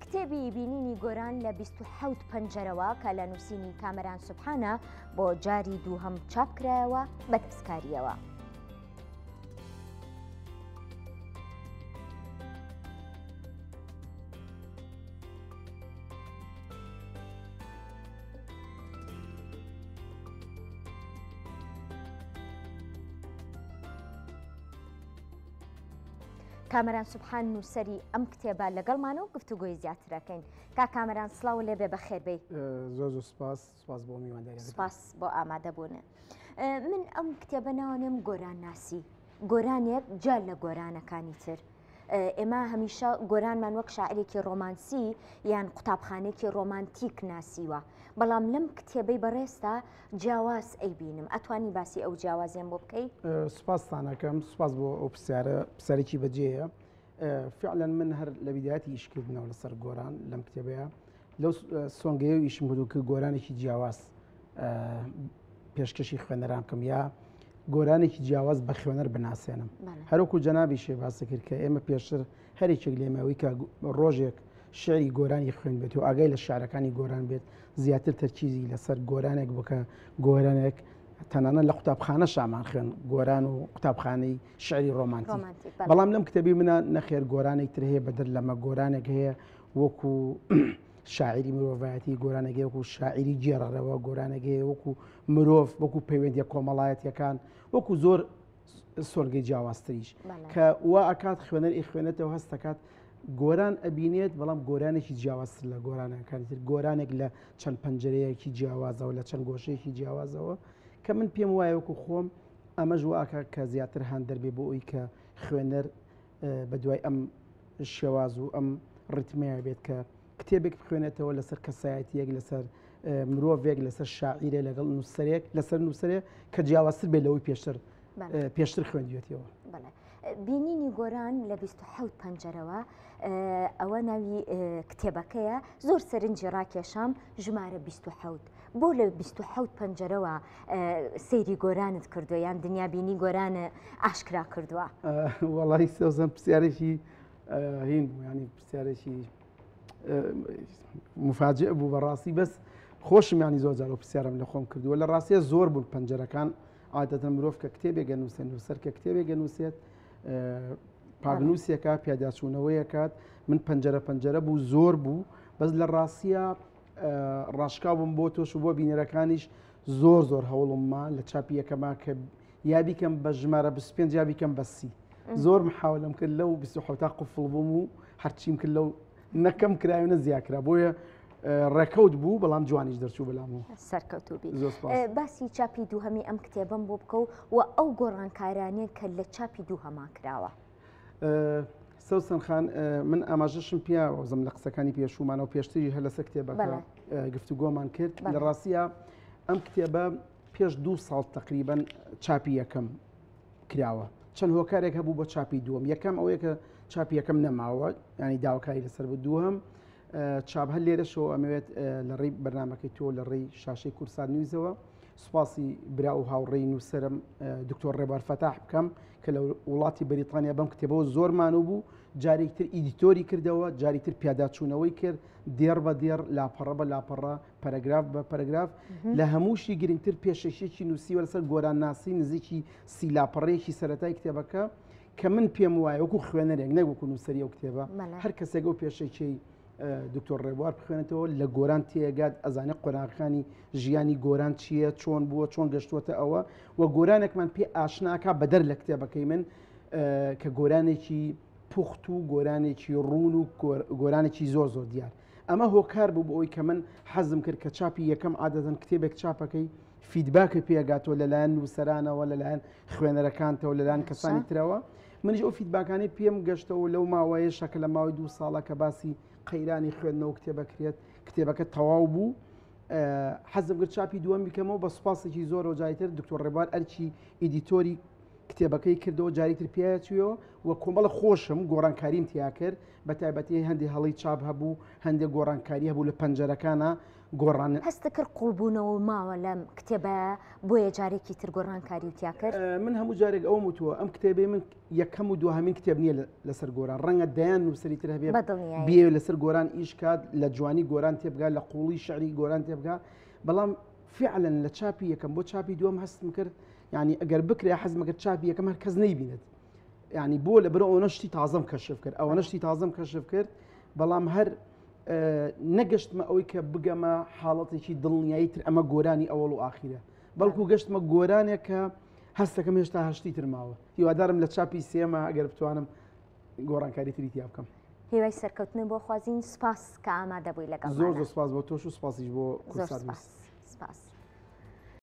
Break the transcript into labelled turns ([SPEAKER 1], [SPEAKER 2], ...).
[SPEAKER 1] کتێبی بینینی گۆران لە 27 پەنجەرەوە کە لە نووسینی کامەران سوبحانە بۆ جاری دووهەم چاپکرایەوە بە دەستکاریەوە. کامەران سوبحان نووسەری ئەم کتێبە لەگەڵمانەوە گفتوگۆی زیاترەکەین. کا کامەران سڵاو لێبێ بەخێر بێ.
[SPEAKER 2] زۆر سوپاس بۆ میوانداری.
[SPEAKER 1] سوپاس بۆ ئامادەبوون. من ئەم کتێبە ناوانم گۆران ناسی. گۆرانێک جار لە گۆرانەکانی تر. ئێمە هەمیشە گۆرانمان وەک شاعرێکی ڕۆمانسی یان قوتابخانێکی ڕۆمانتیک ناسیوە. بەڵام لەم کتێبەی بەڕێستا جیاواز ئەیبینم. ئەتوانی باسی ئەو جیاوازیان بۆ بکەیت؟
[SPEAKER 2] سوپاستانەکەم، سوپاس بۆ ئەو پرسیارێکی بەجێیە. فعلا من هەر لە بیدایەتی ئیشکردنەوە لەسەر گۆران لەم کتێبەیە لەو سۆنگەیە و ئیشم بوو کە گۆرانێکی جیاواز پێشکەشی خوێنەران بکەم یا گۆرانێکی جیاواز بە خوێنەر بناسێنم. هەروەکو جەنابی شێ باسی کرد کە ئێمە پێشتر هەرێکێک لێمەوەی کە ڕۆژێک شعری گۆرانی خوێن بێت و ئاگای لە شعرەکانی گۆران بێت زیاتر تەرکیزی لەسەر گۆرانێک بکە گۆرانێک تەنانە لە قوتابخانە شامان خوێن گۆران و قوتابخانەی شعری ڕۆمانتیک. بەڵام لەم کتێبی منە نەخێر گۆرانێک تر هەیە بەدەر لەمە گۆرانێک هەیە وەکو شاعری مرۆڤایەتی گۆرانێک وەکو شاعری جێڕەرەوە گۆرانێک هەیە وەکو مرۆڤ وەکو پەیوەندیە کۆمەڵایەتیەکان وەکو زۆر سۆرگەی جیاوازتریش کە وا ئەکات خوێنەر خوێنێتەوە هەستەکات گۆران ئەبینێت بەڵام گۆرانێکی جیاوازتر لە گۆرانەکانی تر گۆرانێک لە چەند پەنجەرەیەکی جیاوازەوە لە چەند گۆشەیەکی جیاوازەوە کە من پێم وایە وەکو خۆم ئەمەش واکە کە زیاتر هەن دەربێ بۆ ئەوی کە خوێنەر بە دوای ئەم شێواز و ئەم ڕتمەیە بێت کە کتێبێک بخوێنێتەوە لەسەر کەسایەتیەک لەسەر مرۆڤێک لەسەر شاعیرێ لەگەڵ نووسەرێک لەسەر نووسەرێ کە جیاوازتر بێت لەوەی پێشتر خوێندوێتەوە.
[SPEAKER 1] بینینی گۆران لە 27 پەنجەرەوە ئەوە ناوی کتێبەکەیە زۆر سەرنجی ڕاکێشام ژمارە 27 بۆ لە 27 پەنجەرەوە سەیری گۆرانت کردو یان دنیا بینی گۆرانە ئاشکرا کردووە.
[SPEAKER 2] وەڵی سێزم پرسیارێکی هین بوو ینی پرسیارێکی مفاجئ بوو بەڕاستی بەس خۆشم ینی زۆر جار و پرسیارم لە خۆم کردووە لە ڕاستیە زۆر بوون پەنجەرەکان عادەتەن مرۆڤ کە کتێبێک گەنووسێت نووسەر کە کتێبێک گەنووسێت پاگنووسیەکە پیاداچوونەوەیەکات من پەنجەرە بوو زۆر بوو بەس لە ڕاستیە ڕاشکا بووم بۆ تۆش و بۆ بینەرەکانیش زۆر هەوڵمما لە چاپی یەکەما کە یا بیکەم بە ژمارە 25 یا بیکەم بە 30 زۆر محاولم کرد لەو 27 قفڵ بووم و هەرچیم کرد لەو نەکەم کرایە زیاکرا بۆیە ڕێکەوت بوو بەڵام جوانیش دەرچوو بەلامەوە
[SPEAKER 1] سەرکەوتوبی. باسی چاپی دووهەمی ئەم کتێبم بۆ بکە و ئەو گۆڕانکارانەیە کە لە چاپی دووهەما کراوە.
[SPEAKER 2] سەوسن خان من ئاماژەشم پیاوەزم لە قسەکانی پێشومانە و پێشتری هەر لەسەر کتێبەکە گفتوگۆمان کرد لە ڕاستیە ئەم کتێبە پێش 2 ساڵ تقریبان چاپی یەکەم کراوە چەند هۆکارێک هەبوو بۆ چاپی دووەم یەکەم ئەوەیە کە چاپی یەکەم نەماوە ینی داواکاری لەسەر بە دووەم چاپ هەر لێرەشەوە ئەمەوێت لە ڕێی بەرنامەکەی تۆ لە ڕێی شاشەی کورسان نوویزەوە سوپاسی برا و هاوڕێی نووسەرم دکتۆر ڕێبار فەتاح بکەم کە لە وڵاتی بەریتانیا بەم کتێبەوە زۆرمانە بوو جارێکتر ئیدیتۆری کردەوە جاریتر پیاداچوونەوەی کرد دێر بە دێر لاپەڕە بە لاپەڕە پەرەگراف بە پەرەگراف لە هەمووشی گرنگتر پێشەشێکی نووسیوە لەسەر گۆران ناسی نزیکی سی لاپەڕەیەکی سەرەتای کتێبەکە کە من پێم وایە وەکو خوێنەرێک نەوەکو نووسەری ئەو کتێبە هەر کەسێک ئەو پێشەی دکتۆر ڕێبوار بخوێنێتەوە لە گۆران تێگات ئەزانێ قۆناغەکانی ژیانی گۆران چییە چۆن بووە چۆن گەشتووەتە ئەوە و گۆرانێکمان پێ ئاشناکە بەدەر لە کتێبەکەی من کە گۆرانێکی پوخت و گۆرانێکی ڕون و گۆرانێکی زۆر دیار ئەمە هۆکار بوو بۆ ئەوی کە من حەزم کرد کە چاپی یەکەم عادەتەن کتێبێک چاپەکەی فیدباکە پێگاتەوە لەلایەن نووسەرانەوە لەلایەن خوێنەرەکانتەوە لەلایەن کەسانی ترەوە منیش ئەو فیدباکانی پێم گەشتەوە لەو ماوەیە شەکە لە ماوەی 2 ساڵە کە باسی قەیرانی خوێندنەوە کتێبەکرێت کتێبەکە تەواو بوو حەزم کرد چاپی دووەم بکەمەوە بە سوپاسێکی زۆر و جایتر دکتۆر ڕێبوار ئەرچی ئیدیتۆری کتێبەکەی کردەوە جاریتر پیاچویەوە و کۆمەڵە خۆشم گۆڕانکاریم تیا کرد بە تایبەتی هەندێک هەڵی چاپ هەبوو هەندێک گۆڕانکاری هەبوو لە پەنجەرەکانە گۆڕان
[SPEAKER 1] هەستە کرد قوڵبوونەوە ماوە لەم کتێبە بۆیە جارێکی تر گۆڕانکاری وتیا کرد
[SPEAKER 2] من هەموو جارێک ئەوم وتووە ئەم کتێبێ من یەکەم و دوهەمین کتێب نییە لەسەر گۆران ڕەنگە دەیان نووسریتر هەبێ بێ لەسەر گۆران ئیش کات لە جوانی گۆران تێبگا لە قوڵی شعری گۆران تێبگا بەڵام فعلا لە چاپی یەکەم بۆ چاپی دووەم هەستم کرد ینی ئەگەر بکرێ حەزمەکە چاپی یەکەم هەر کەس نەیبینێت ینی بۆ لە برە ئەوە شتی تازەم کەشف کرد ئەوە شتی تازەم کەشف کرد بەڵام هەر نەگەشتمە ئەوەی کە بگەمە حاڵەتێکی دڵنیایی تر ئەمە گۆرانی ئەوڵ و ئاخیرە بەڵکو گەشتمە گۆرانێک کە هەستەکەم هێشتا هەشتی تر ماوە هیوادارم لە چاپی سێمە ئەگەر بتوانم گۆڕانکاری تری تیا بکەم
[SPEAKER 1] هیوای سەرکەوتن بۆ خوازین سپاس کە ئامادە بووی لەگەڵ
[SPEAKER 2] زۆر سپاس بۆ تۆش و سپاسیش بۆ
[SPEAKER 1] زۆر سپاس.